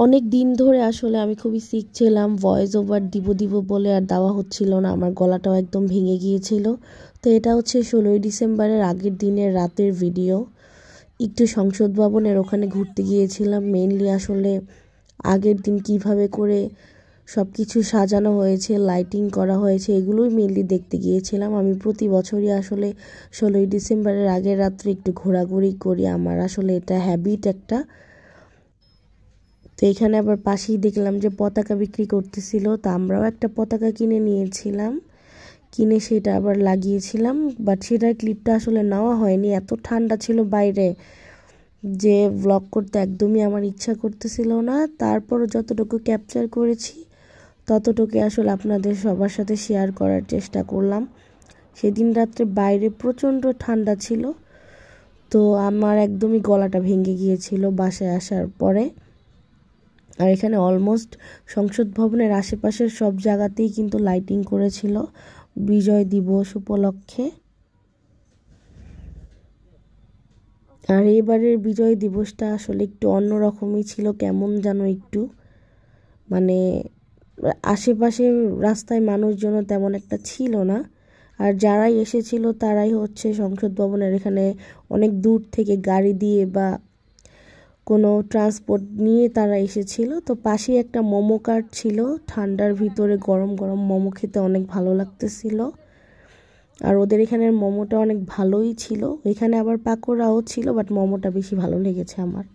অনেক দিন ধরে আসলে আমি খুবই সিক ছিলাম, ভয়েস ওভার দিব দিব বলে আর দেওয়া হচ্ছিল না, আমার গলাটাও একদম ভেঙে গিয়েছিল। তো এটা হচ্ছে 16ই ডিসেম্বরের আগের দিনের রাতের ভিডিও। একটু সংসদ ভবনের ওখানে ঘুরতে গিয়েছিলাম। মেইনলি আসলে আগের দিন কিভাবে করে সব কিছু সাজানো হয়েছে, লাইটিং করা হয়েছে, এগুলোই মেইনলি দেখতে গিয়েছিলাম। আমি প্রতি বছরই আসলে 16ই ডিসেম্বরের আগের রাত্রে একটু ঘোরাঘুরি করি, আমার আসলে এটা হ্যাবিট একটা। তো এখানে আবার পাশেই দেখলাম যে পতাকা বিক্রি করতেছিল, তো আমরাও একটা পতাকা কিনে নিয়েছিলাম, কিনে সেটা আবার লাগিয়েছিলাম। বাট সেটার ক্লিপটা আসলে নেওয়া হয়নি, এত ঠান্ডা ছিল বাইরে যে ব্লগ করতে একদমই আমার ইচ্ছা করতেছিল না। তারপরও যতটুকু ক্যাপচার করেছি ততটুকু আসলে আপনাদের সবার সাথে শেয়ার করার চেষ্টা করলাম। সেদিন রাত্রে বাইরে প্রচণ্ড ঠান্ডা ছিল, তো আমার একদমই গলাটা ভেঙে গিয়েছিল বাসায় আসার পরে। আর এখানে অলমোস্ট সংসদ ভবনের আশেপাশের সব জায়গাতেই কিন্তু লাইটিং করেছিল বিজয় দিবস উপলক্ষে। আর এবারের বিজয় দিবসটা আসলে একটু অন্যরকমই ছিল, কেমন যেন একটু মানে আশেপাশে রাস্তায় মানুষজন তেমন একটা ছিল না। আর যারাই এসেছিল তারাই হচ্ছে সংসদ ভবনের এখানে অনেক দূর থেকে গাড়ি দিয়ে বা কোনো ট্রান্সপোর্ট নিয়ে তারা এসেছিল। তো পাশেই একটা মোমো কার্ট ছিল, ঠান্ডার ভিতরে গরম গরম মোমো খেতে অনেক ভালো লাগতেছিল। আর ওদের এখানের মোমোটা অনেক ভালোই ছিল, এখানে আবার পাকোড়াও ছিল, বাট মোমোটা বেশি ভালো লেগেছে আমার।